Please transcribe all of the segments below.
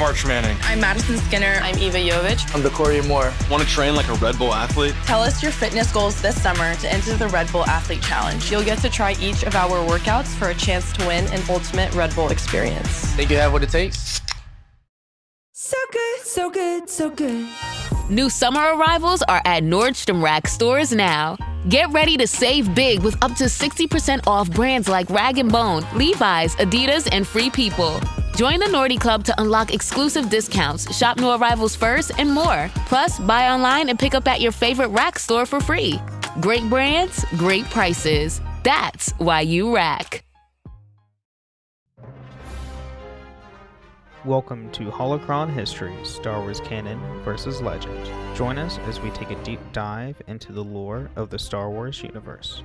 I'm Arch Manning. I'm Madison Skinner. I'm Eva Jovich. I'm Decoria Moore. Want to train like a Red Bull athlete? Tell us your fitness goals this summer to enter the Red Bull Athlete Challenge. You'll get to try each of our workouts for a chance to win an ultimate Red Bull experience. Think you have what it takes? So good, so good, so good. New summer arrivals are at Nordstrom Rack stores now. Get ready to save big with up to 60% off brands like Rag & Bone, Levi's, Adidas, and Free People. Join the Nordy Club to unlock exclusive discounts, shop new arrivals first, and more. Plus, buy online and pick up at your favorite Rack store for free. Great brands, great prices. That's why you rack. Welcome to Holocron History, Star Wars Canon versus Legend. Join us as we take a deep dive into the lore of the Star Wars universe.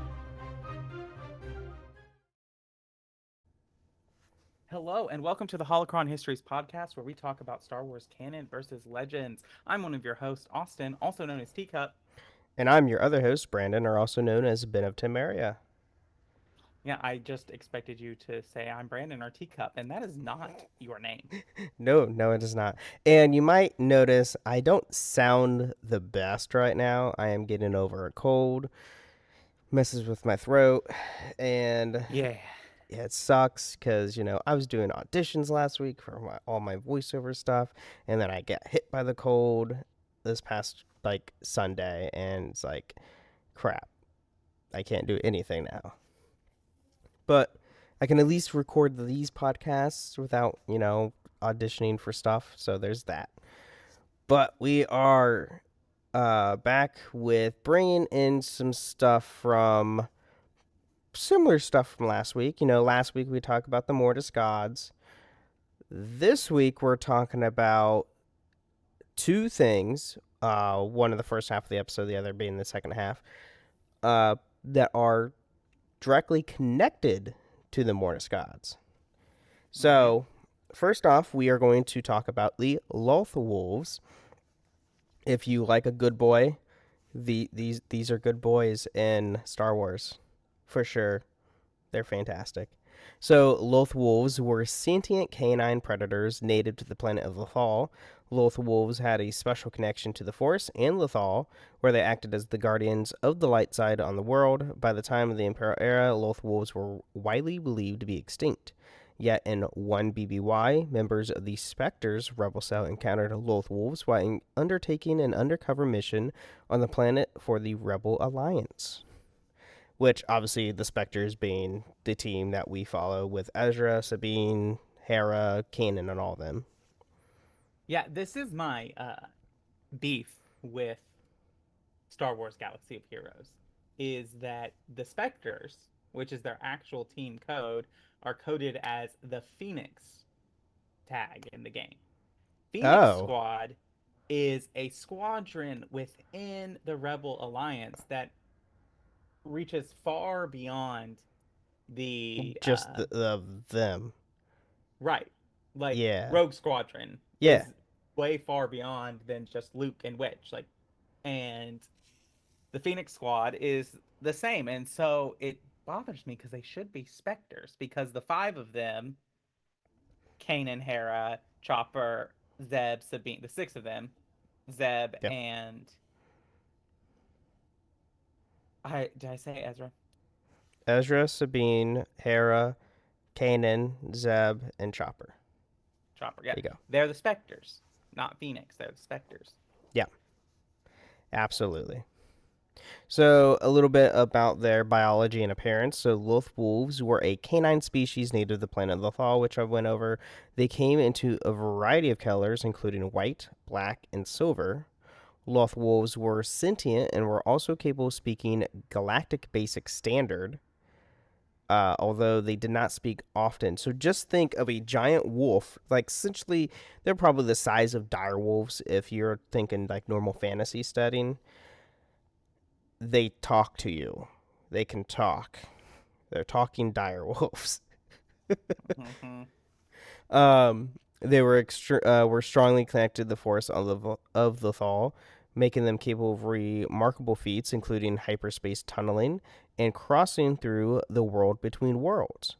Hello, and welcome to the Holocron Histories podcast, where we talk about Star Wars canon versus legends. I'm one of your hosts, Austin, also known as Teacup. And I'm your other host, Brandon, or also known as Ben of Temeria. Yeah, I just expected you to say I'm Brandon or Teacup, and that is not your name. No, it is not. And you might notice I don't sound the best right now. I am getting over a cold, messes with my throat, and Yeah, it sucks because, I was doing auditions last week for all my voiceover stuff, and then I get hit by the cold this past, Sunday, and it's crap. I can't do anything now. But I can at least record these podcasts without, auditioning for stuff. So there's that. But we are back with bringing in some stuff from similar stuff from last week. Last week we talked about the Mortis gods. This week we're talking about two things. One in the first half of the episode, the other being the second half, that are directly connected to the Mortis gods. So, first off, we are going to talk about the Loth-wolves. If you like a good boy, these are good boys in Star Wars, for sure. They're fantastic. So, Loth-wolves were sentient canine predators native to the planet of Lothal. Loth-wolves had a special connection to the Force and Lothal, where they acted as the guardians of the light side on the world. By the time of the Imperial era, Loth-wolves were widely believed to be extinct. Yet in 1 BBY, members of the Spectres rebel cell encountered Loth-wolves while undertaking an undercover mission on the planet for the Rebel Alliance. Which, obviously, the Spectres being the team that we follow with Ezra, Sabine, Hera, Kanan, and all of them. Yeah, this is my beef with Star Wars Galaxy of Heroes, is that the Spectres, which is their actual team code, are coded as the Phoenix tag in the game. Phoenix Squad is a squadron within the Rebel Alliance that reaches far beyond the... Just them. Right. Yeah. Rogue Squadron. Yeah. Is way far beyond than just Luke and Wedge. And the Phoenix Squad is the same. And so it bothers me because they should be Spectres, because the 5 of them, Kanan, Hera, Chopper, Zeb, Sabine, the 6 of them, Zeb, yep. and did I say Ezra? Ezra, Sabine, Hera, Kanan, Zeb, and Chopper. Chopper, yeah. There you go. They're the Spectres, not Phoenix. They're the Spectres. Yeah, absolutely. So, a little bit about their biology and appearance. So, Loth-wolves were a canine species native to the planet Lothal, which I went over. They came into a variety of colors, including white, black, and silver. Loth-wolves were sentient and were also capable of speaking Galactic Basic Standard, although they did not speak often. So just think of a giant wolf, essentially they're probably the size of dire wolves if you're thinking normal fantasy setting. They talk to you. They can talk. They're talking dire wolves. They were strongly connected to the Force of Lothal, making them capable of remarkable feats, including hyperspace tunneling and crossing through the world between worlds.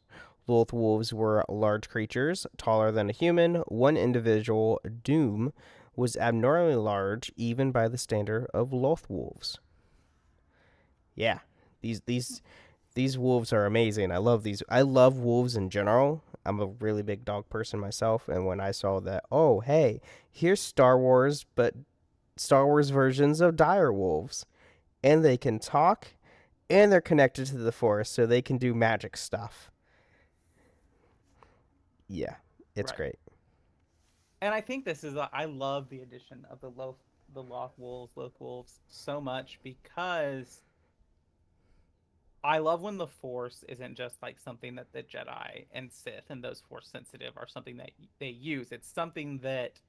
Loth-wolves were large creatures, taller than a human. One individual, Doom, was abnormally large, even by the standard of Loth-wolves. Yeah, these wolves are amazing. I love these. I love wolves in general. I'm a really big dog person myself, and when I saw that, oh hey, here's Star Wars, but Star Wars versions of dire wolves, and they can talk, and they're connected to the Force, so they can do magic stuff. Yeah, it's Right. great. And I think this is I love the addition of the Loth-wolves so much because I love when the Force isn't just like something that the Jedi and Sith and those Force sensitive are something that they use. It's something that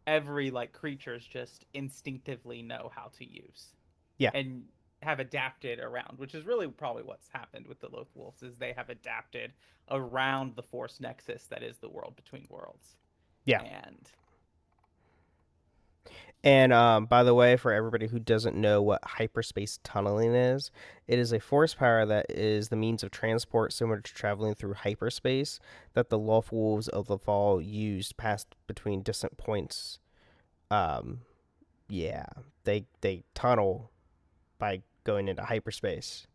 every like creatures just instinctively know how to use Yeah, and have adapted around, which is really probably what's happened with the Loth-wolves is they have adapted around the Force nexus that is the world between worlds. yeah. And And by the way, for everybody who doesn't know what hyperspace tunneling is, it is a force power that is the means of transport similar to traveling through hyperspace that the Loth-wolves of the Fall used past between distant points. Um, yeah, they tunnel by going into hyperspace.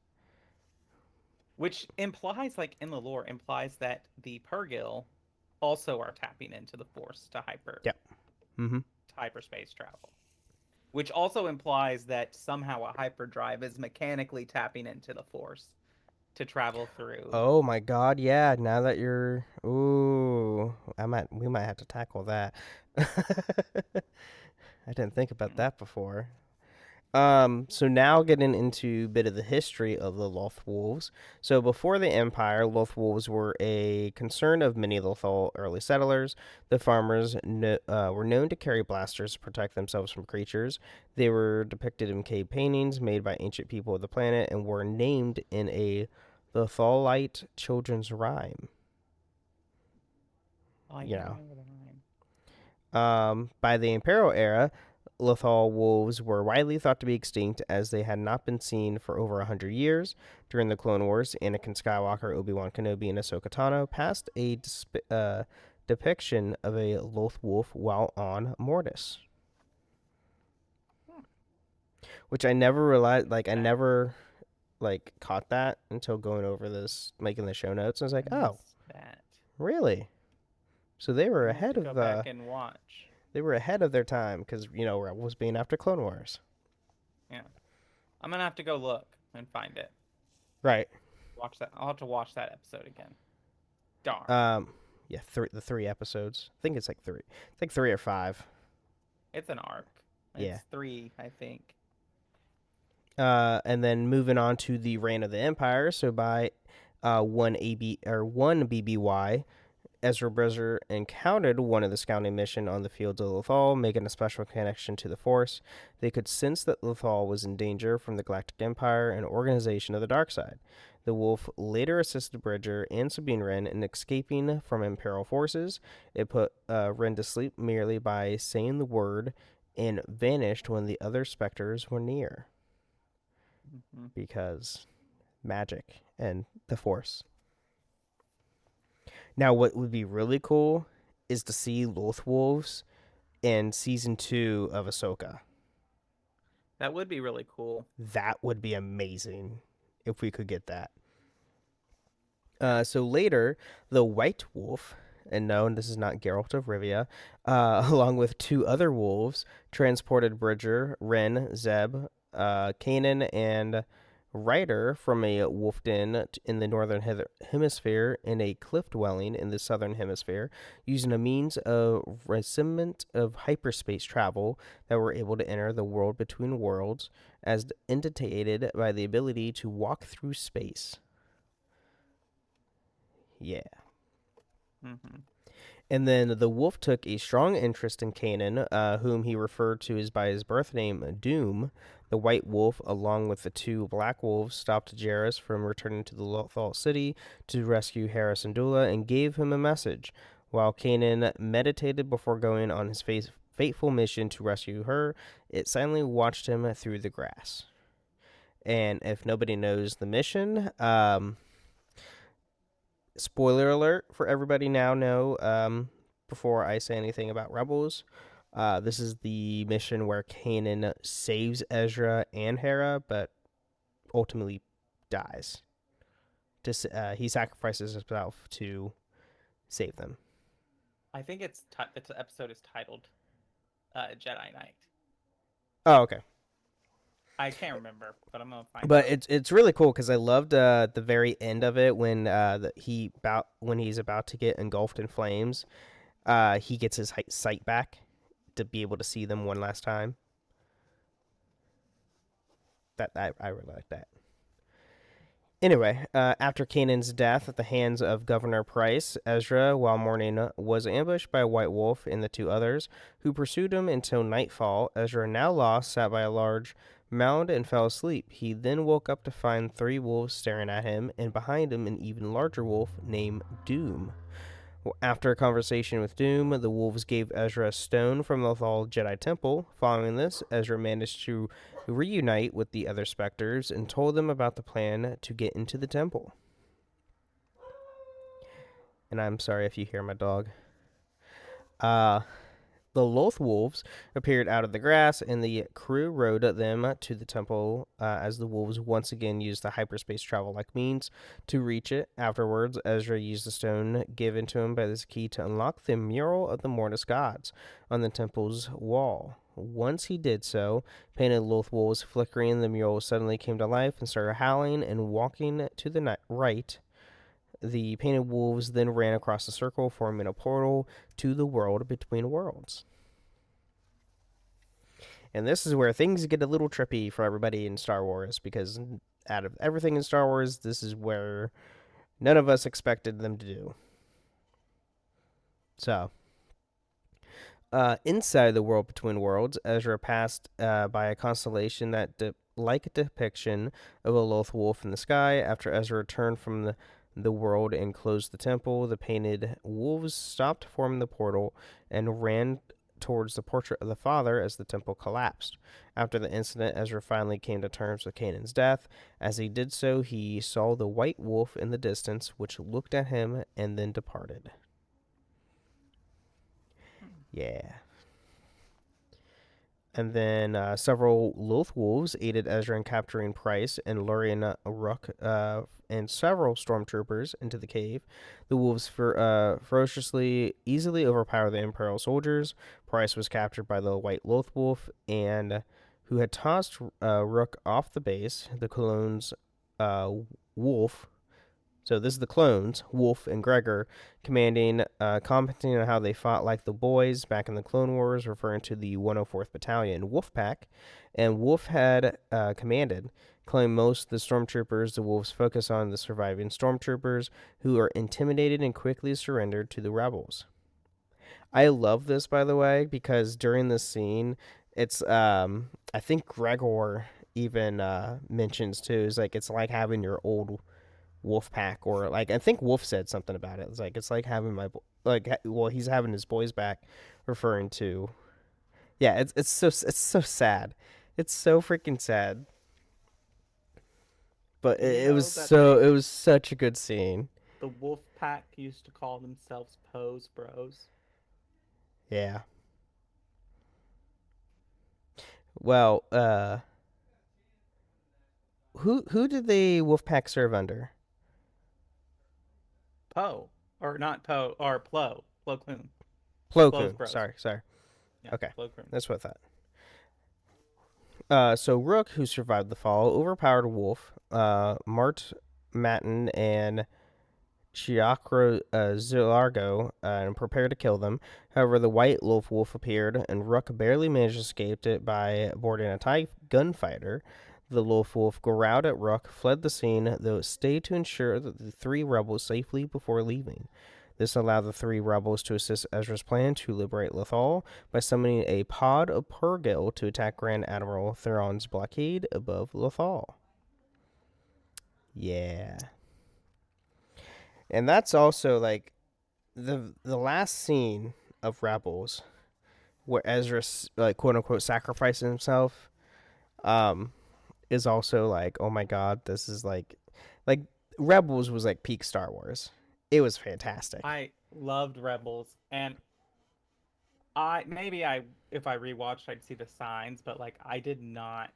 which implies like in the lore implies that the Purgil also are tapping into the Force Yep. Mm-hmm. to hyperspace travel, which also implies that somehow a hyperdrive is mechanically tapping into the Force to travel through. Oh my God, yeah. Now that you're, ooh, we might have to tackle that. I didn't think about Mhm. that before. So now getting into a bit of the history of the Loth-wolves. So before the Empire, Loth-wolves were a concern of many Lothal early settlers. The farmers were known to carry blasters to protect themselves from creatures. They were depicted in cave paintings made by ancient people of the planet and were named in a Lothalite children's rhyme. Oh, I You can't know, remember the name. By the Imperial era, Lothal wolves were widely thought to be extinct as they had not been seen for over 100 years. During the Clone Wars, Anakin Skywalker, Obi-Wan Kenobi, and Ahsoka Tano passed a depiction of a Loth-wolf while on Mortis, Hmm. which I never realized, like, I That never, like, caught that until going over this, making the show notes. I was I like, oh, missed that. really? So they were I'm gonna have ahead to go of, back and watch. their time because, Rebels being after Clone Wars. Yeah, I'm gonna have to go look and find it. Right. Watch that. I'll have to watch that episode again. Darn. Yeah, the 3 episodes. I think it's like three. It's like 3 or 5. It's an arc. Yeah. It's 3, I think. And then moving on to the reign of the Empire. So by 1 BBY, Ezra Bridger encountered one of the scouting mission on the fields of Lothal, making a special connection to the Force. They could sense that Lothal was in danger from the Galactic Empire and organization of the dark side. The wolf later assisted Bridger and Sabine Wren in escaping from Imperial forces. It put Wren to sleep merely by saying the word and vanished when the other specters were near Hmm. because magic and the Force. Now, what would be really cool is to see Loth-wolves in season 2 of Ahsoka. That would be really cool. That would be amazing if we could get that. So later, the White Wolf, and no, this is not Geralt of Rivia, along with 2 other wolves, transported Bridger, Wren, Zeb, Kanan, and Ryder from a wolf den in the northern hemisphere and a cliff dwelling in the southern hemisphere, using a means of resentment of hyperspace travel that were able to enter the world between worlds, as indicated by the ability to walk through space. Yeah. Hmm. And then the wolf took a strong interest in Kanan, whom he referred to as by his birth name, Doom. The white wolf, along with the 2 black wolves, stopped Jarrus from returning to the Lothal city to rescue Hera Syndulla and gave him a message. While Kanan meditated before going on his fateful mission to rescue her, it silently watched him through the grass. And if nobody knows the mission, spoiler alert for everybody now know, before I say anything about Rebels, this is the mission where Kanan saves Ezra and Hera, but ultimately dies. He sacrifices himself to save them. I think the episode is titled Jedi Knight. Oh, okay. I can't remember, but I'm gonna find. But out. it's really cool because I loved the very end of it when when he's about to get engulfed in flames, he gets his sight back to be able to see them one last time. That I really like that. Anyway, after Kanan's death at the hands of Governor Price, Ezra, while mourning, was ambushed by a white wolf and the two others, who pursued him until nightfall. Ezra, now lost, sat by a large mound and fell asleep. He then woke up to find 3 wolves staring at him, and behind him an even larger wolf named Doom. After a conversation with Doom, the wolves gave Ezra a stone from the Loth Jedi Temple. Following this, Ezra managed to reunite with the other Spectres and told them about the plan to get into the temple. And I'm sorry if you hear my dog. The Loth-wolves appeared out of the grass, and the crew rode them to the temple as the wolves once again used the hyperspace travel-like means to reach it. Afterwards, Ezra used the stone given to him by this key to unlock the mural of the Mortis gods on the temple's wall. Once he did so, painted Loth-wolves flickering the mural suddenly came to life and started howling and walking to the right. The painted wolves then ran across the circle, forming a portal to the world between worlds. And this is where things get a little trippy for everybody in Star Wars, because out of everything in Star Wars, this is where none of us expected them to do. So, inside the world between worlds, Ezra passed by a constellation that, like a depiction of a Loth wolf in the sky. After Ezra returned from the world and closed the temple, the painted wolves stopped forming the portal and ran towards the portrait of the father as the temple collapsed. After the incident, Ezra finally came to terms with Kanan's death. As he did so, he saw the white wolf in the distance, which looked at him and then departed. Yeah. And then several Loth-wolves aided Ezra in capturing Price and luring Rook and several stormtroopers into the cave. The wolves ferociously, easily overpowered the Imperial soldiers. Price was captured by the white Loth-wolf, and who had tossed Rook off the base. The clones, Wolf. So this is the clones, Wolf and Gregor, commenting on how they fought like the boys back in the Clone Wars, referring to the 104th Battalion Wolfpack. And Wolf had commanded, claimed most of the stormtroopers. The Wolves focus on the surviving stormtroopers, who are intimidated and quickly surrendered to the rebels. I love this, by the way, because during this scene, it's, I think Gregor even mentions, too, is like, it's like having your old wolf pack, or like I think Wolf said something about it. It's like having my he's having his boys back, referring to, yeah. It's so sad. It's so freaking sad. But it was such a good scene. The wolf pack used to call themselves Pose Bros. Yeah. Well, who did the wolf pack serve under? Poe, or not Poe, or Plo Koon. Plo Koon. Sorry. Yeah, okay, Plo Koon. That's what I thought. So Rook, who survived the fall, overpowered Wolf, Mart Matin, and Chiakro Zilargo, and prepared to kill them. However, the white Loth-wolf appeared, and Rook barely managed to escape it by boarding a TIE gunfighter. The Loth-wolf growled at Rook, fled the scene, though it stayed to ensure that the 3 rebels safely before leaving. This allowed the 3 rebels to assist Ezra's plan to liberate Lothal by summoning a pod of Purrgil to attack Grand Admiral Theron's blockade above Lothal. Yeah. And that's also like the last scene of Rebels, where Ezra, like, quote unquote sacrifices himself, is also like, oh my god, this is like Rebels was like peak Star Wars. It was fantastic. I loved Rebels, and if I rewatched, I'd see the signs, but like I did not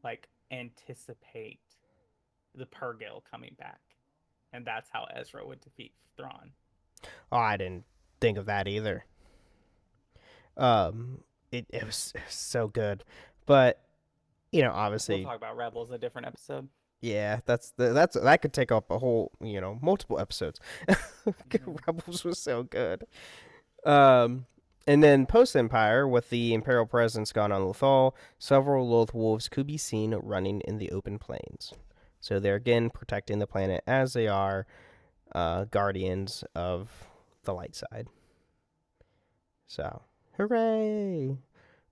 like anticipate the Purrgil coming back, and that's how Ezra would defeat Thrawn. Oh, I didn't think of that either. It was so good, but obviously, We'll talk about Rebels a different episode. yeah, that could take up a whole, multiple episodes. Mm-hmm. Rebels was so good. And then post-Empire, with the Imperial presence gone on Lothal, several Loth-wolves could be seen running in the open plains. So they're again protecting the planet as they are guardians of the light side. So, hooray!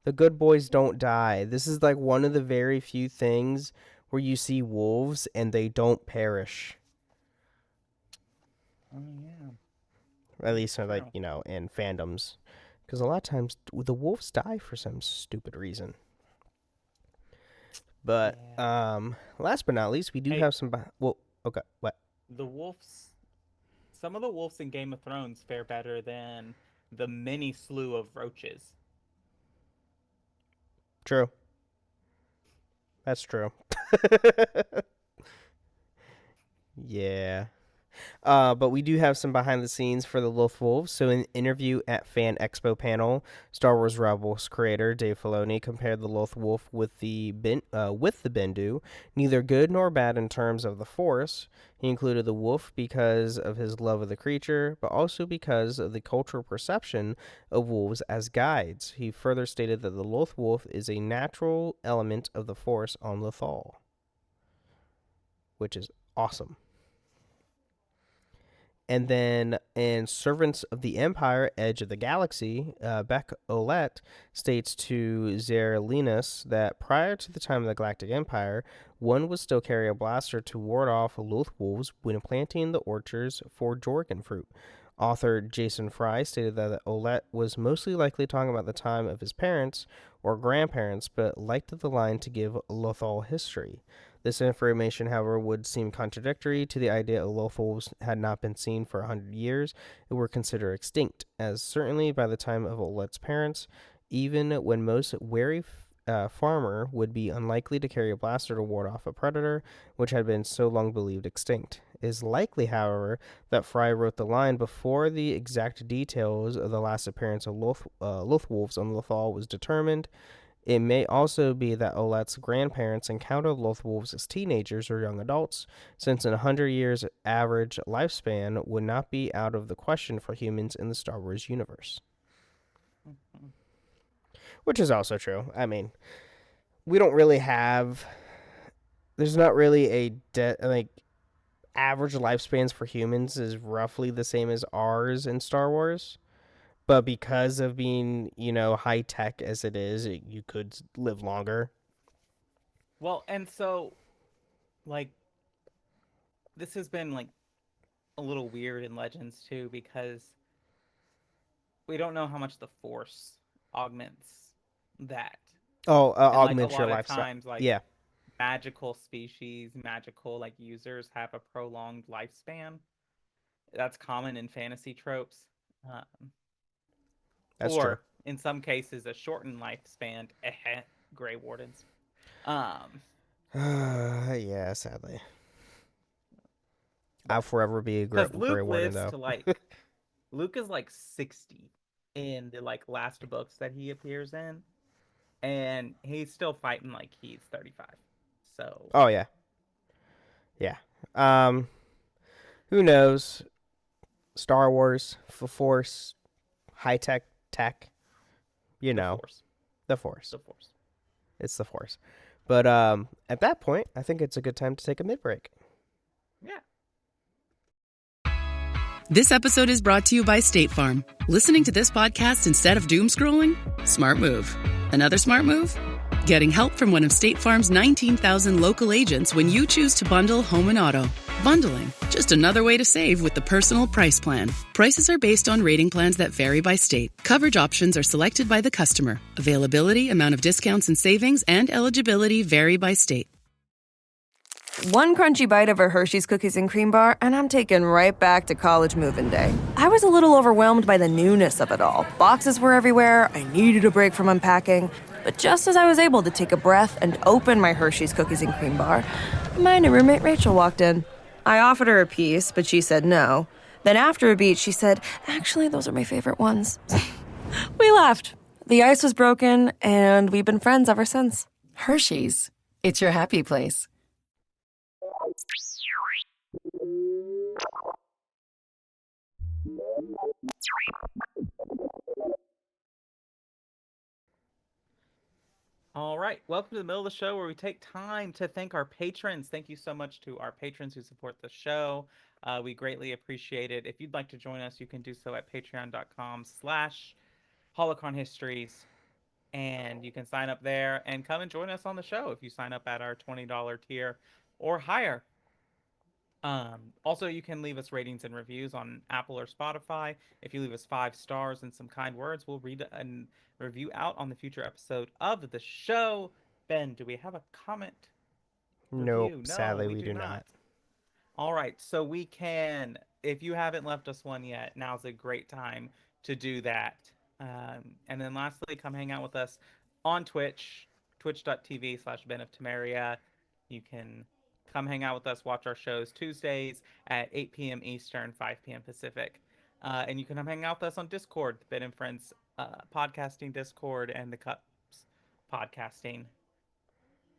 The good boys don't die. This is like one of the very few things where you see wolves and they don't perish. Oh yeah. At least in fandoms. Because a lot of times the wolves die for some stupid reason. But last but not least, we do have some okay, what? Some of the wolves in Game of Thrones fare better than the mini slew of roaches. True. That's true. Yeah. But we do have some behind the scenes for the Loth-wolves. So in an interview at Fan Expo panel, Star Wars Rebels creator Dave Filoni compared the Loth-wolf with the Bendu, neither good nor bad in terms of the Force. He included the wolf because of his love of the creature, but also because of the cultural perception of wolves as guides. He further stated that the Loth-wolf is a natural element of the Force on Lothal, which is awesome. And then in Servants of the Empire, Edge of the Galaxy, Beck Olette states to Zerlinus that prior to the time of the Galactic Empire, one would still carry a blaster to ward off Loth-wolves when planting the orchards for Jorgen fruit. Author Jason Fry stated that Olette was mostly likely talking about the time of his parents or grandparents, but liked the line to give Lothal history. This information, however, would seem contradictory to the idea that Loth-wolves had not been seen for 100 years and were considered extinct, as certainly by the time of Olette's parents, even when most wary farmer would be unlikely to carry a blaster to ward off a predator, which had been so long believed extinct. It is likely, however, that Fry wrote the line before the exact details of the last appearance of Loth-wolves on Lothal was determined. It may also be that Olette's grandparents encountered Loth-wolves as teenagers or young adults, since in 100 years average lifespan would not be out of the question for humans in the Star Wars universe. Mm-hmm. Which is also true. I mean, we don't really have... There's not really a... average lifespans for humans is roughly the same as ours in Star Wars. But because of being, high tech as it is, you could live longer. Well, and so, this has been, a little weird in Legends, too, because we don't know how much the Force augments that. Oh, and, augment a your lot of lifestyle. times, yeah. magical species, magical, users have a prolonged lifespan. That's common in fantasy tropes. That's or, true. in some cases, a shortened lifespan. Grey Wardens. Yeah, sadly. I'll forever be a Grey Warden, though. Luke is 60 in the last books that he appears in, and he's still fighting like he's 35. So. Oh yeah. Yeah. Who knows? Star Wars, Force, high tech. The Force. The Force. It's the Force. But at that point, I think it's a good time to take a mid-break. Yeah. This episode is brought to you by State Farm. Listening to this podcast instead of doom scrolling? Smart move. Another smart move? Getting help from one of State Farm's 19,000 local agents when you choose to bundle home and auto. Bundling, just another way to save with the Personal Price Plan. Prices are based on rating plans that vary by state. Coverage options are selected by the customer. Availability, amount of discounts and savings, and eligibility vary by state. One crunchy bite of a Hershey's cookies and cream bar, and I'm taken right back to college moving day. I was a little overwhelmed by the newness of it all. Boxes were everywhere, I needed a break from unpacking. But just as I was able to take a breath and open my Hershey's cookies and cream bar, my new roommate Rachel walked in. I offered her a piece, but she said no. Then after a beat, she said, actually, those are my favorite ones. We laughed. The ice was broken, and we've been friends ever since. Hershey's. It's your happy place. All right, welcome to the middle of the show where we take time to thank our patrons. Thank you so much to our patrons who support the show. We greatly appreciate it. If you'd like to join us, you can do so at patreon.com/holocronhistories. And you can sign up there and come and join us on the show if you sign up at our $20 tier or higher. Also, you can leave us ratings and reviews on Apple or Spotify. If you leave us 5 stars and some kind words, we'll read a review out on the future episode of the show. Ben, do we have a comment? Nope, No, sadly we do not. All right, so we can, if you haven't left us one yet, now's a great time to do that. And then lastly, come hang out with us on Twitch, twitch.tv/Ben of Temeria. You can come hang out with us, watch our shows Tuesdays at 8 p.m. Eastern, 5 p.m. Pacific. And you can come hang out with us on Discord, the Ben and Friends podcasting Discord and the Cups podcasting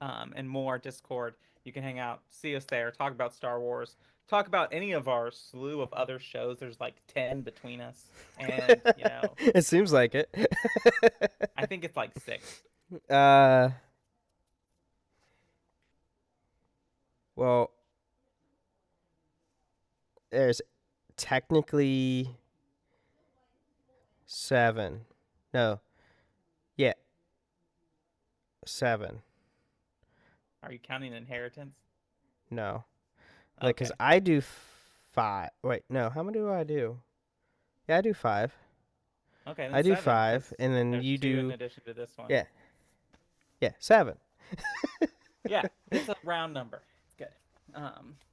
and more Discord. You can hang out, see us there, talk about Star Wars, talk about any of our slew of other shows. There's like 10 between us. And, you know. It seems like it. I think it's like 6. Well, there's technically 7. No. Yeah. 7. Are you counting Inheritance? No. Like, because I do 5. Wait, no. How many do I do? Yeah, I do 5. Okay, then I do 7, 5, and then you two do. in addition to this one. Yeah. Yeah, 7. Yeah, it's a round number. It's good.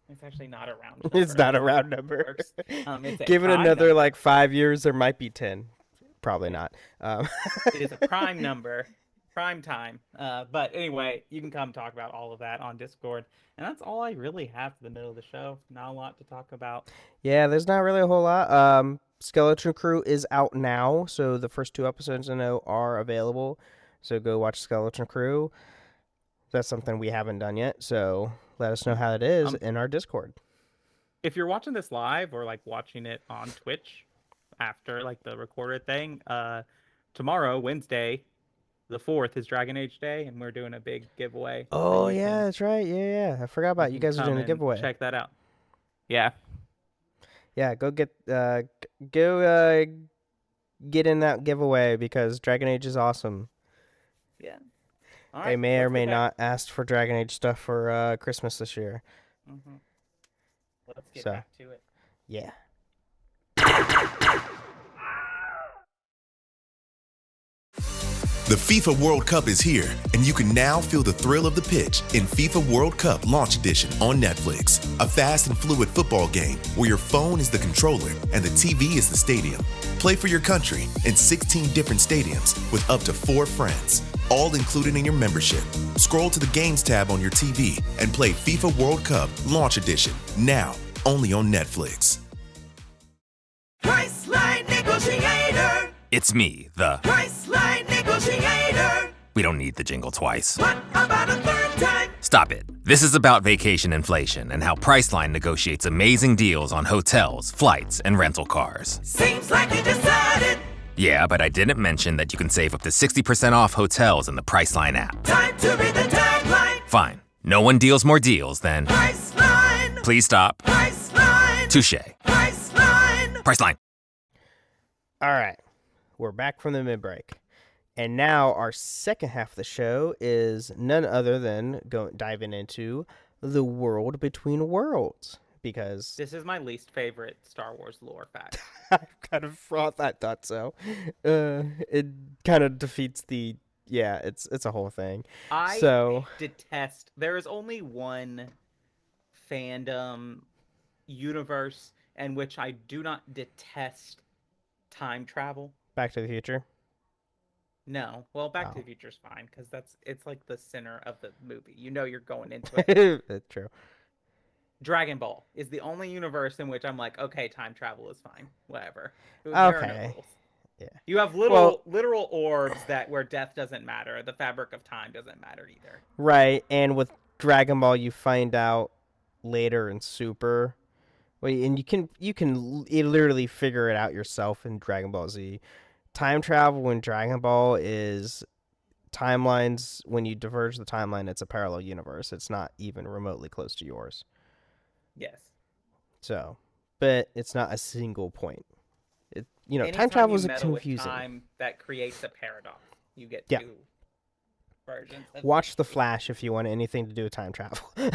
It's actually not a round number. It's not a round number. It's a Give it prime another number. like 5 years, there might be 10. Probably not. It is a prime number, prime time. But anyway, you can come talk about all of that on Discord. And that's all I really have for the middle of the show. Not a lot to talk about. Yeah, there's not really a whole lot. Skeleton Crew is out now, so the first 2 episodes I know are available. So go watch Skeleton Crew. That's something we haven't done yet, so let us know how it is in our Discord. If you're watching this live or like watching it on Twitch after like the recorded thing, tomorrow, Wednesday, the 4th is Dragon Age Day, and we're doing a big giveaway. Oh yeah, that's right. Yeah. I forgot about it. You guys are doing a giveaway. Check that out. Yeah. Yeah, go get in that giveaway because Dragon Age is awesome. Yeah. All right, they may or may not ask for Dragon Age stuff for Christmas this year. Mm-hmm. Let's get back to it. Yeah. The FIFA World Cup is here, and you can now feel the thrill of the pitch in FIFA World Cup Launch Edition on Netflix. A fast and fluid football game where your phone is the controller and the TV is the stadium. Play for your country in 16 different stadiums with up to 4 friends, all included in your membership. Scroll to the Games tab on your TV and play FIFA World Cup Launch Edition now, only on Netflix. Priceline Negotiator. It's me, the Priceline Negotiator. We don't need the jingle twice. What about a third time? Stop it. This is about vacation inflation and how Priceline negotiates amazing deals on hotels, flights, and rental cars. Seems like you decided. Yeah, but I didn't mention that you can save up to 60% off hotels in the Priceline app. Time to read the tagline. Fine. No one deals more deals than Priceline. Please stop. Priceline. Touche. Priceline. Priceline. All right. We're back from the mid-break. And now our second half of the show is none other than diving into the world between worlds. Because this is my least favorite Star Wars lore fact. I kind of thought so. It kind of defeats the it's a whole thing. I detest. There is only one fandom universe in which I do not detest time travel. Back to the Future. No, well, Back to Oh. the Future is fine because it's like the center of the movie. You know, you're going into it. That's true. Dragon Ball is the only universe in which I'm like, okay, time travel is fine, whatever. There are no Okay. rules. Yeah. You have Well, literal orbs that where death doesn't matter. The fabric of time doesn't matter either. right, and with Dragon Ball, you find out later in Super. Wait, and you literally figure it out yourself in Dragon Ball Z. Time travel in Dragon Ball is timelines. When you diverge the timeline, it's a parallel universe. It's not even remotely close to yours. Yes. So, but it's not a single point. Time Anytime travel you is meddle with confusing. time, that creates a paradox. You get Yeah. two versions. Watch The Flash if you want anything to do with time travel. The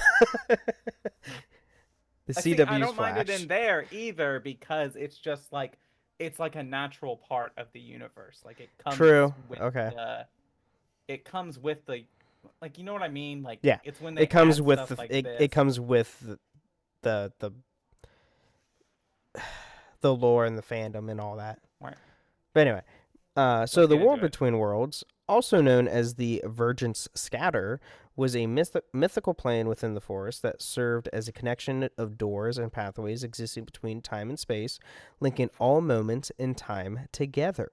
See, CW's I don't Flash. mind it in there either because it's just like it's like a natural part of the universe. Like it comes True. with Okay. it comes with the like you know what I mean? Like Yeah. it's when they It comes add with stuff like it this. comes with the the lore and the fandom and all that. Right. But anyway, so Let's the get world into it. between worlds, also known as the Virgins Scatter, was a mythical plane within the forest that served as a connection of doors and pathways existing between time and space, linking all moments in time together.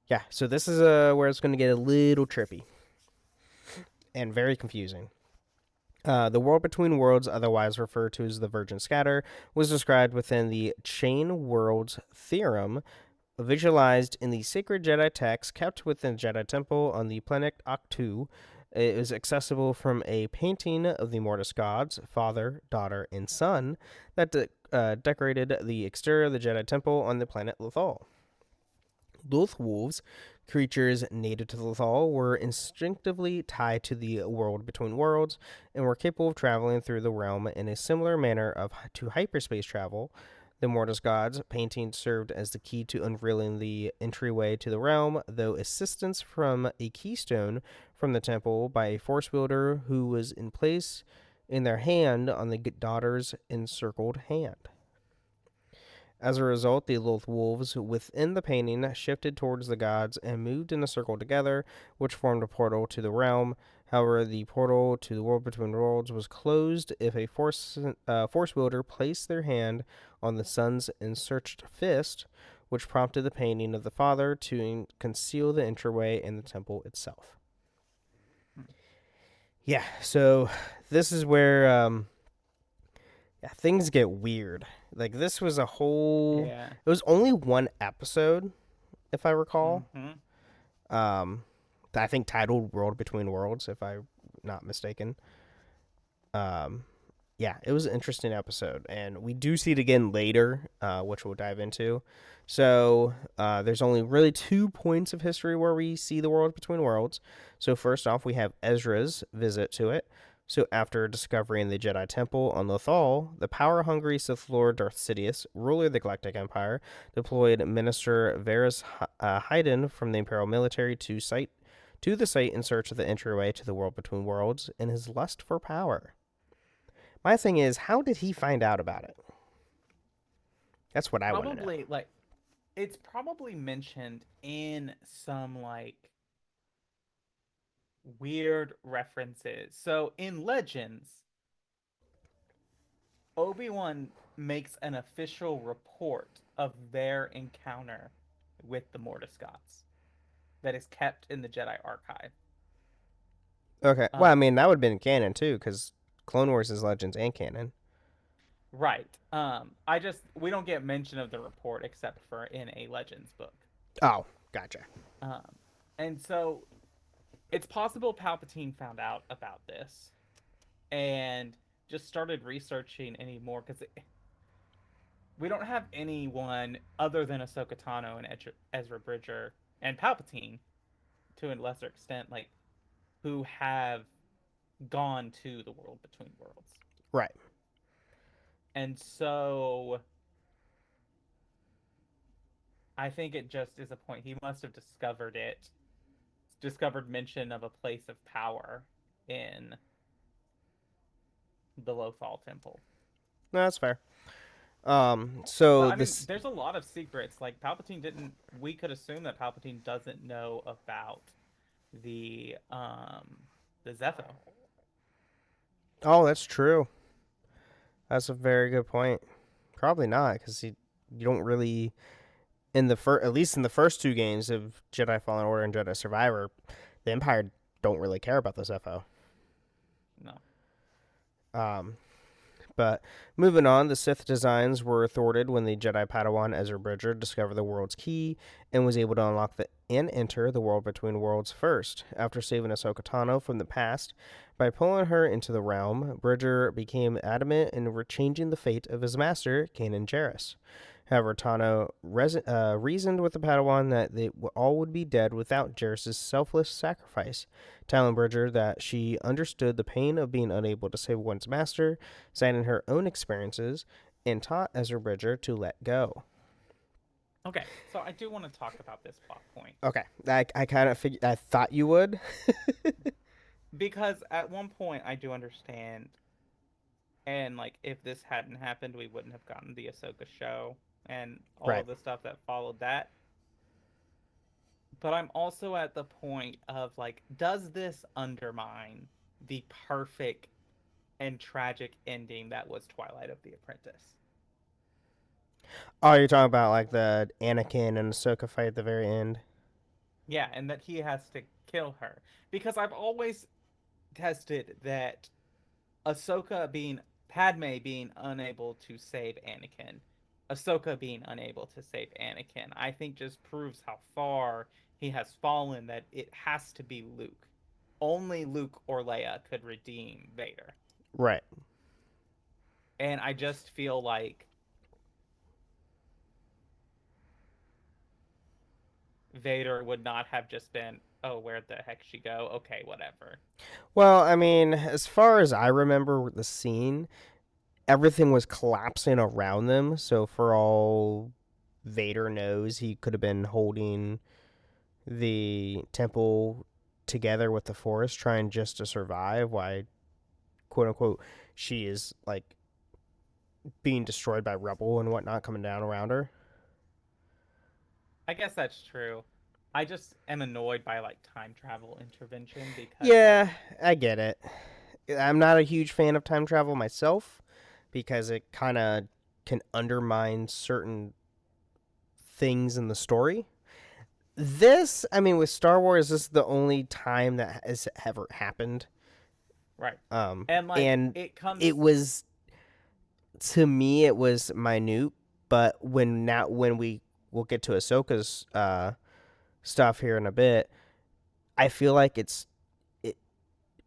Yeah, so this is where it's going to get a little trippy and very confusing. The world between worlds, otherwise referred to as the Virgin Scatter, was described within the Chain Worlds Theorem, visualized in the sacred Jedi text kept within the Jedi Temple on the planet Ahch-To. It is accessible from a painting of the Mortis gods, father, daughter, and son, that decorated the exterior of the Jedi Temple on the planet Lothal. Loth-wolves, creatures native to Lothal, were instinctively tied to the world between worlds and were capable of traveling through the realm in a similar manner to hyperspace travel. The Mortis gods painting served as the key to unveiling the entryway to the realm, though assistance from a keystone from the temple by a force wielder who was in place in their hand on the daughter's encircled hand. As a result, the Loth-wolves within the painting shifted towards the gods and moved in a circle together, which formed a portal to the realm. However, the portal to the world between worlds was closed if a force wielder placed their hand on the son's encircled fist, which prompted the painting of the father to conceal the entryway in the temple itself. Yeah, so this is where things get weird. Like this was a whole. Yeah. It was only one episode, if I recall. I think titled "World Between Worlds," if I'm not mistaken. Yeah, it was an interesting episode, and we do see it again later, which we'll dive into. So there's only really 2 points of history where we see the world between worlds. So first off, we have Ezra's visit to it. So after discovering the Jedi Temple on Lothal, the power-hungry Sith Lord Darth Sidious, ruler of the Galactic Empire, deployed Minister Varys Hayden from the Imperial military to the site in search of the entryway to the world between worlds in his lust for power. My thing is, how did he find out about it? That's what I want to know. Probably like it's probably mentioned in some like weird references. So in Legends, Obi-Wan makes an official report of their encounter with the Mortis gods that is kept in the Jedi archive. Okay. Well, I mean, that would have been canon too, because Clone Wars is Legends and canon. Right. We don't get mention of the report except for in a Legends book. Oh, gotcha. And so it's possible Palpatine found out about this and just started researching anymore because we don't have anyone other than Ahsoka Tano and Ezra Bridger and Palpatine to a lesser extent, like who have gone to the world between worlds. Right. And so I think it just is a point. He must have discovered mention of a place of power in the Lothal Temple. No, that's fair. But So I mean, this, there's a lot of secrets. Like Palpatine didn't. We could assume that Palpatine doesn't know about the um the Zepho. oh, that's true. That's a very good point. Probably not, because you don't really in the at least in the first two games of Jedi Fallen Order and Jedi Survivor, the Empire don't really care about this FO. No. Um, But moving on, the Sith designs were thwarted when the Jedi Padawan Ezra Bridger discovered the world's key and was able to unlock and enter the world between worlds first. After saving Ahsoka Tano from the past by pulling her into the realm, Bridger became adamant in changing the fate of his master, Kanan Jarrus. However, Tano reasoned with the Padawan that they all would be dead without Jarrus' selfless sacrifice, telling Bridger that she understood the pain of being unable to save one's master, citing her own experiences, and taught Ezra Bridger to let go. Okay, so I do want to talk about this plot point. Okay, I kind of figured. I thought you would. Because at one point I do understand, and like if this hadn't happened, we wouldn't have gotten the Ahsoka show and all Right. of the stuff that followed that. But I'm also at the point of like, does this undermine the perfect and tragic ending that was Twilight of the Apprentice? Oh, you're talking about like the Anakin and Ahsoka fight at the very end. Yeah, and that he has to kill her. Because I've always tested that Padme being unable to save Anakin, Ahsoka being unable to save Anakin, I think just proves how far he has fallen, that it has to be Luke. Only Luke or Leia could redeem Vader. Right. And I just feel like Vader would not have just been, oh, where'd the heck she go? Okay, whatever. Well, I mean, as far as I remember the scene, everything was collapsing around them. So for all Vader knows, he could have been holding the temple together with the Force, trying just to survive. Why, quote unquote, she is like being destroyed by Rebel and whatnot coming down around her. I guess that's true. I just am annoyed by like time travel intervention because Yeah, I get it. I'm not a huge fan of time travel myself because it kind of can undermine certain things in the story. This, I mean, with Star Wars, this is the only time that has ever happened. right. And it it was, to me, it was minute. But when we will get to Ahsoka's stuff here in a bit, I feel like it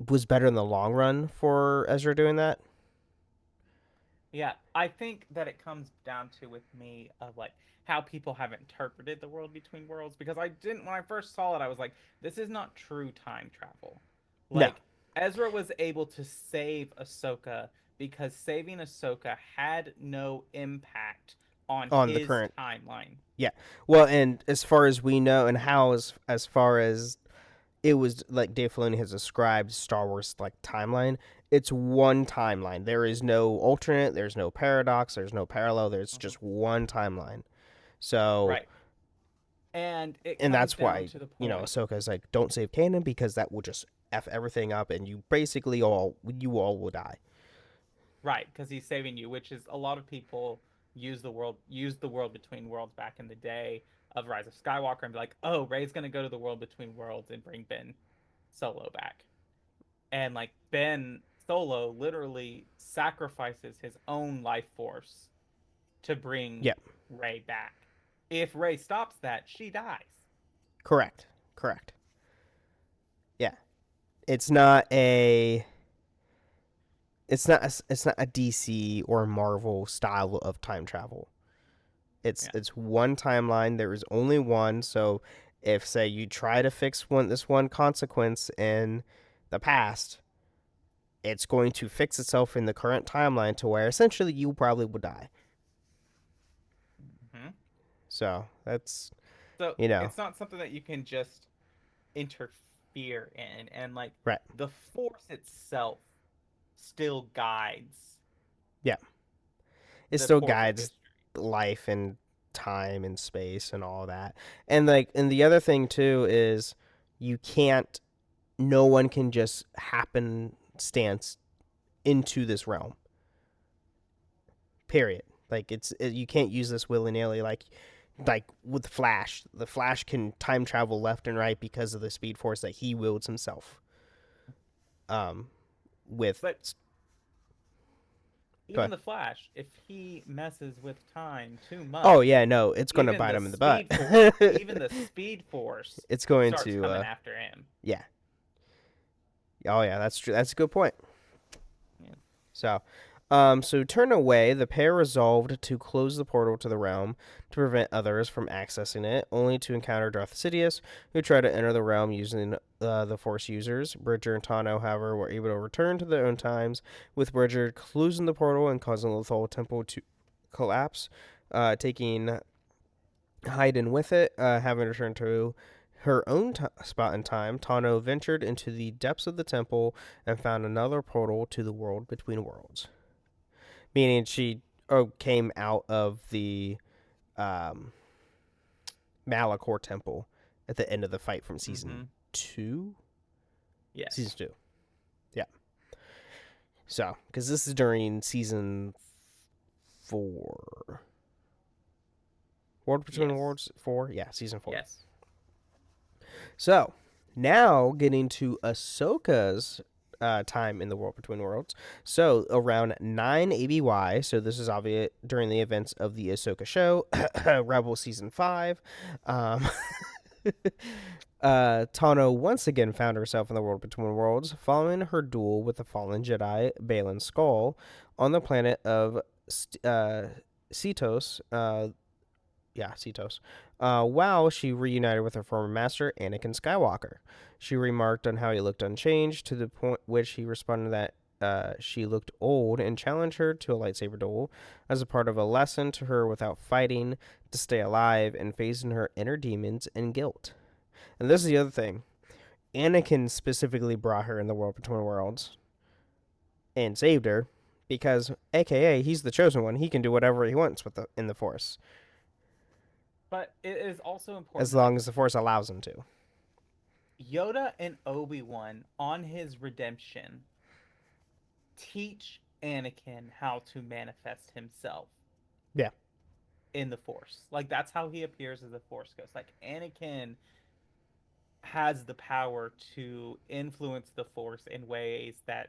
was better in the long run for Ezra doing that. Yeah, I think that it comes down to with me of like how people have interpreted the world between worlds, because I didn't, when I first saw it I was like, this is not true time travel. No. Like Ezra was able to save Ahsoka because saving Ahsoka had no impact on On the his current timeline. Yeah. Well, and as far as we know, and how as far as it was like Dave Filoni has described Star Wars like timeline, it's one timeline. There is no alternate, there's no paradox, there's no parallel, there's just one timeline. So Right. And that's down why, to the you know, point. Ahsoka is like, don't save Kanan because that will just F everything up and you all will die. Right, because he's saving you, which is a lot of people used the world between worlds back in the day of Rise of Skywalker and be like, oh, Rey's gonna go to the world between worlds and bring Ben Solo back. And like Ben Solo literally sacrifices his own life force to bring Yeah. Rey back. If Rey stops that, she dies. Correct. Yeah. It's not a DC or Marvel style of time travel. It's one timeline. There is only one. So if say you try to fix this one consequence in the past, it's going to fix itself in the current timeline to where essentially you probably would die. Mm-hmm. So that's it's not something that you can just interfere in, and like right. the Force itself still guides. Yeah. It the still course of guides history. life and time and space and all that. And the other thing too is no one can just happenstance into this realm. Period. Like you can't use this willy-nilly like with Flash. The Flash can time travel left and right because of the speed force that he wields himself. But even the Flash, if he messes with time too much, oh yeah, no, it's going to bite him in the butt. Even the speed force, it's going starts to coming after him. Yeah. Oh yeah, that's true. That's a good point. Yeah. So turn away, the pair resolved to close the portal to the realm to prevent others from accessing it, only to encounter Darth Sidious, who tried to enter the realm using the Force users. Bridger and Tano, however, were able to return to their own times, with Bridger closing the portal and causing the Loth Temple to collapse, taking Hayden with it. Having returned to her own spot in time, Tano ventured into the depths of the temple and found another portal to the world between worlds. Meaning she came out of the Malachor temple at the end of the fight from season 2? Yes. Season 2. Yeah. So, because this is during season 4. World Between Worlds 4? Yeah, season 4. Yes. So, now getting to Ahsoka's time in the World Between Worlds. So, around 9 ABY, so this is obvious during the events of the Ahsoka show, Rebel Season 5, Tano once again found herself in the World Between Worlds following her duel with the fallen Jedi Baylan Skoll on the planet of Cetos. Cetos. While she reunited with her former master, Anakin Skywalker. She remarked on how he looked unchanged, to the point which he responded that she looked old and challenged her to a lightsaber duel as a part of a lesson to her without fighting, to stay alive and facing her inner demons and guilt. And this is the other thing. Anakin specifically brought her in the World Between Worlds and saved her because, aka, he's the chosen one. He can do whatever he wants in the Force. But it is also important. As long as the Force allows him to. Yoda and Obi-Wan, on his redemption, teach Anakin how to manifest himself. Yeah. In the Force. Like, that's how he appears as a Force ghost. Like, Anakin has the power to influence the Force in ways that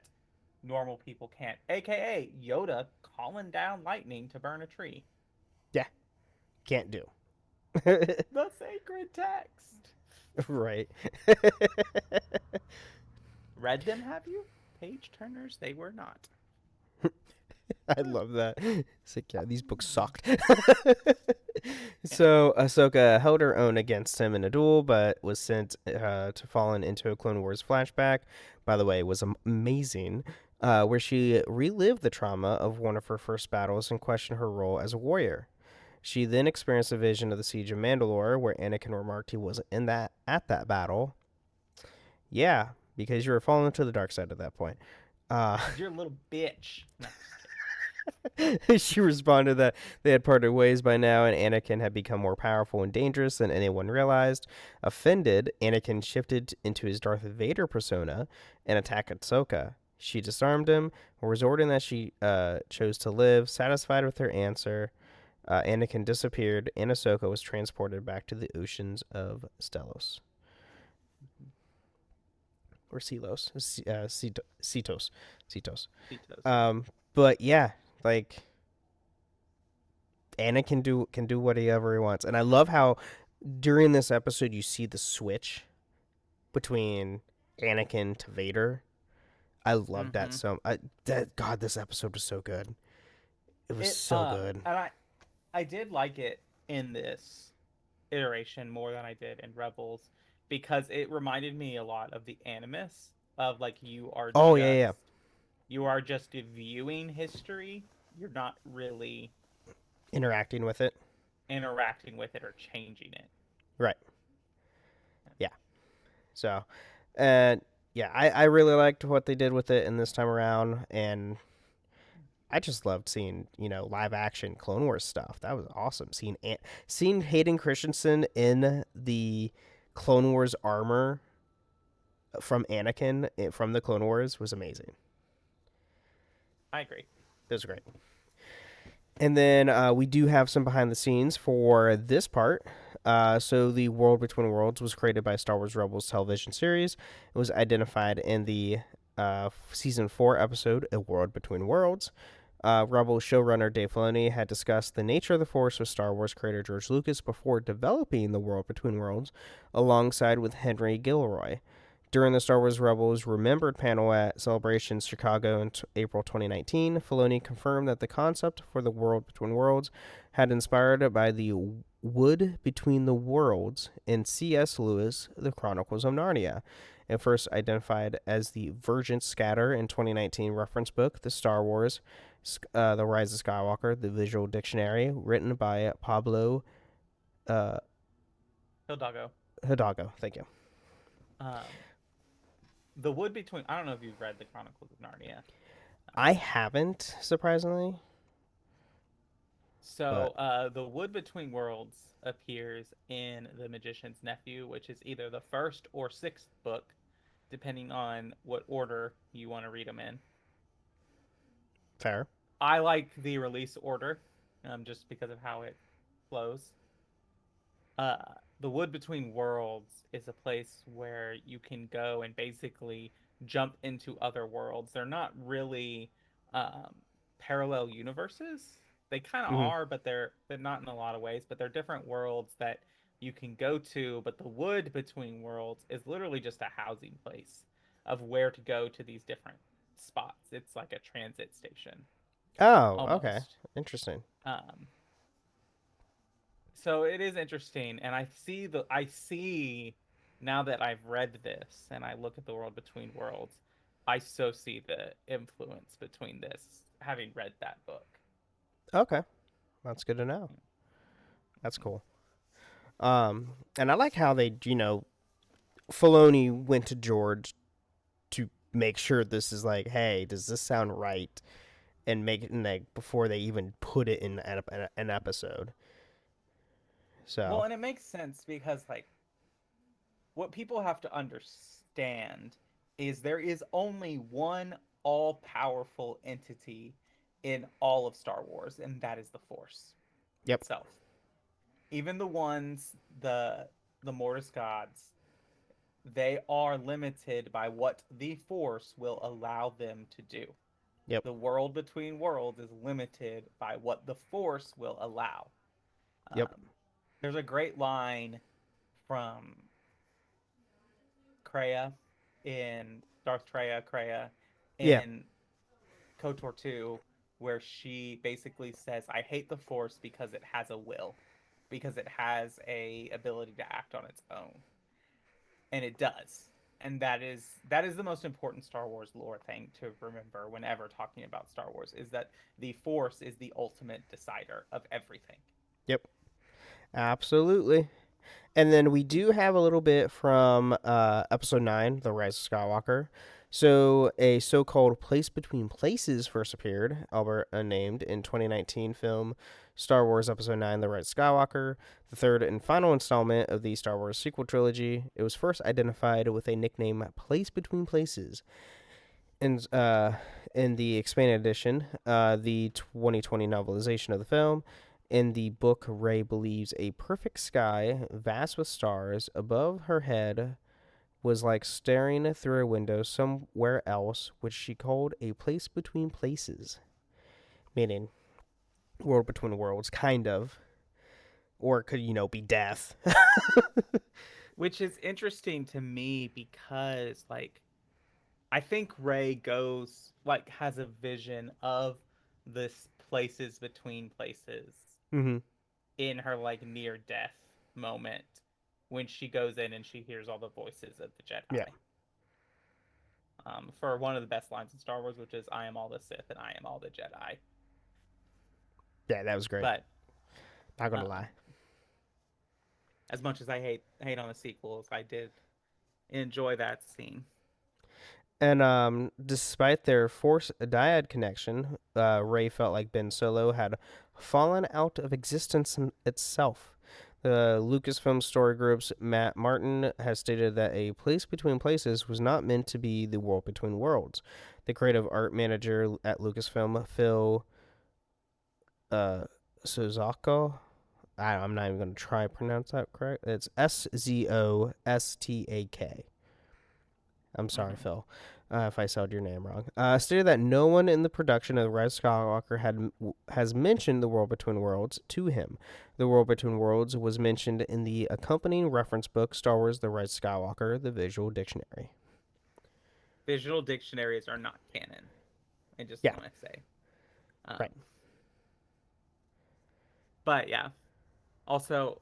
normal people can't. AKA Yoda calling down lightning to burn a tree. Yeah. Can't do. The sacred text. Right. Read them, have you? Page turners, they were not. I love that. It's like, yeah, these books sucked. So Ahsoka held her own against him in a duel, but was sent to fallen into a Clone Wars flashback. By the way, it was amazing, where she relived the trauma of one of her first battles and questioned her role as a warrior. She then experienced a vision of the Siege of Mandalore, where Anakin remarked he wasn't at that battle. Yeah, because you were falling to the dark side at that point. You're a little bitch. No. She responded that they had parted ways by now, and Anakin had become more powerful and dangerous than anyone realized. Offended, Anakin shifted into his Darth Vader persona and attacked Ahsoka. She disarmed him, resorting that she chose to live. Satisfied with her answer, Anakin disappeared, and Ahsoka was transported back to the oceans of Stelos. Or Celos. Cetos. But yeah, like, Anakin can do whatever he wants. And I love how during this episode you see the switch between Anakin to Vader. I love that so God, this episode was so good. It was so good. And I did like it in this iteration more than I did in Rebels, because it reminded me a lot of the Animus of, like, you are you are just viewing history. You're not really interacting with it or changing it. Right. Yeah. So, and yeah, I really liked what they did with it in this time around, and I just loved seeing, live action Clone Wars stuff. That was awesome. Seeing Hayden Christensen in the Clone Wars armor from Anakin from the Clone Wars was amazing. I agree. It was great. And then we do have some behind the scenes for this part. So the World Between Worlds was created by Star Wars Rebels television series. It was identified in the season 4 episode A World Between Worlds. Rebels showrunner Dave Filoni had discussed the nature of the Force with Star Wars creator George Lucas before developing the World Between Worlds, alongside with Henry Gilroy. During the Star Wars Rebels Remembered panel at Celebrations Chicago in April 2019, Filoni confirmed that the concept for the World Between Worlds had inspired by the Wood Between the Worlds in C.S. Lewis' The Chronicles of Narnia, and first identified as the Virgin Scatter in 2019 reference book, The Star Wars, The Rise of Skywalker, The Visual Dictionary, written by Pablo Hidalgo. Thank you. The Wood Between... I don't know if you've read The Chronicles of Narnia. I haven't, surprisingly. So, The Wood Between Worlds appears in The Magician's Nephew, which is either the first or sixth book, depending on what order you want to read them in. Fair. I like the release order, just because of how it flows. The Wood Between Worlds is a place where you can go and basically jump into other worlds. They're not really parallel universes. They kind of are, but they're not in a lot of ways. But they're different worlds that you can go to. But the Wood Between Worlds is literally just a housing place of where to go to these different spots. It's like a transit station. Oh, Almost. okay. Interesting. So it is interesting, and I see now that I've read this and I look at the World Between Worlds, I so see the influence between this, having read that book. Okay. That's good to know. That's cool. And I like how they, Filoni went to George to make sure this is like, hey, does this sound right? And make it like before they even put it in an episode. So. Well, and it makes sense because like what people have to understand is there is only one all-powerful entity in all of Star Wars, and that is the Force itself. Even the ones, the Mortis gods, they are limited by what the Force will allow them to do. Yep. The World Between Worlds is limited by what the Force will allow. There's a great line from Kreia in Kreia in KOTOR 2, where she basically says, I hate the Force because it has a will, because it has a ability to act on its own. And it does. And that is the most important Star Wars lore thing to remember whenever talking about Star Wars, is that the Force is the ultimate decider of everything. Yep. Absolutely. And then we do have a little bit from Episode 9, The Rise of Skywalker. So a so-called Place Between Places first appeared, albeit unnamed, in 2019 film Star Wars Episode 9, The Rise of Skywalker, the third and final installment of the Star Wars sequel trilogy. It was first identified with a nickname Place Between Places. In the expanded edition, the 2020 novelization of the film, in the book, Rey believes a perfect sky, vast with stars, above her head was like staring through a window somewhere else, which she called a place between places. Meaning, world between worlds, kind of. Or it could, be death. Which is interesting to me because, I think Rey has a vision of this places between places. Mm-hmm. In her near death moment when she goes in and she hears all the voices of the Jedi. Yeah. For one of the best lines in Star Wars, which is I am all the Sith and I am all the Jedi. Yeah, that was great. But not gonna lie. As much as I hate on the sequels, I did enjoy that scene. And despite their Force dyad connection, Rey felt like Ben Solo had fallen out of existence itself. The Lucasfilm Story Group's Matt Martin has stated that A Place Between Places was not meant to be The World Between Worlds. The creative art manager at Lucasfilm, Phil Sozako, I'm not even going to try to pronounce that correct. It's Szostak. I'm sorry, Phil, if I said your name wrong. Stated that no one in the production of Rise of Skywalker has mentioned The World Between Worlds to him. The World Between Worlds was mentioned in the accompanying reference book, Star Wars: The Rise of Skywalker, the Visual Dictionary. Visual dictionaries are not canon. I just want to say. Right. But yeah. Also,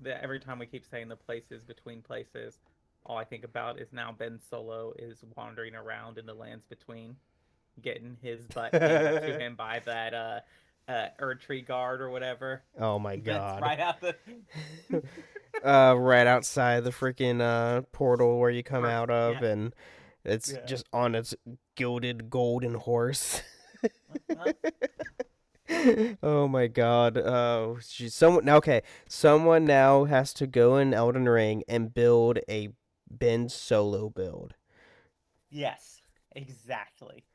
every time we keep saying the places between places, all I think about is now Ben Solo is wandering around in the lands between, getting his butt handed to him by that Erdtree guard or whatever. Oh my god! That's right out the right outside the freaking portal where you come out of, and it's just on its gilded golden horse. Oh my god! Someone now has to go in Elden Ring and build a Ben Solo build. Yes, exactly.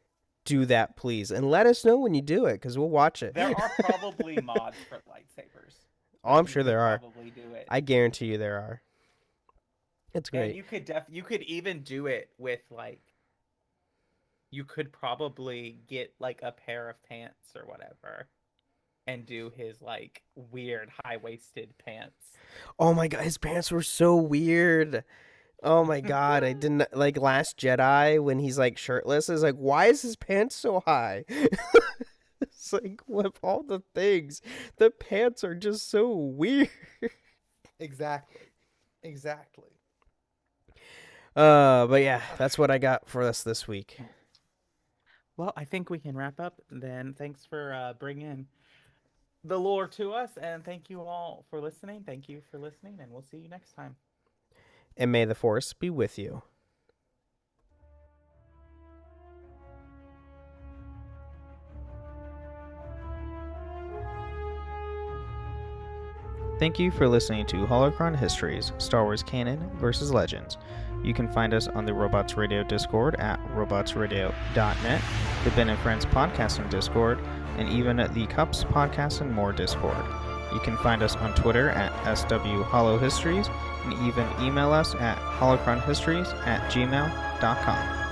Do that, please, and let us know when you do it, because we'll watch it. There are probably mods for lightsabers. Oh, I'm sure there are. Probably do it. I guarantee you there are. It's great. And you could even do it with like. You could probably get like a pair of pants or whatever, and do his like weird high-waisted pants. Oh my god, his pants were so weird. Oh my god, I didn't like Last Jedi when he's like shirtless. It's like, why is his pants so high? It's like, with all the things, the pants are just so weird. Exactly. But yeah, that's what I got for us this week. Well, I think we can wrap up then. Thanks for bringing the lore to us, and thank you all for listening. Thank you for listening, and we'll see you next time. And may the Force be with you. Thank you for listening to Holocron Histories, Star Wars Canon vs. Legends. You can find us on the Robots Radio Discord at robotsradio.net, the Ben and Friends Podcasting Discord, and even at the Cups Podcast and More Discord. You can find us on Twitter at SWHoloHistories, and even email us at holocronhistories@gmail.com.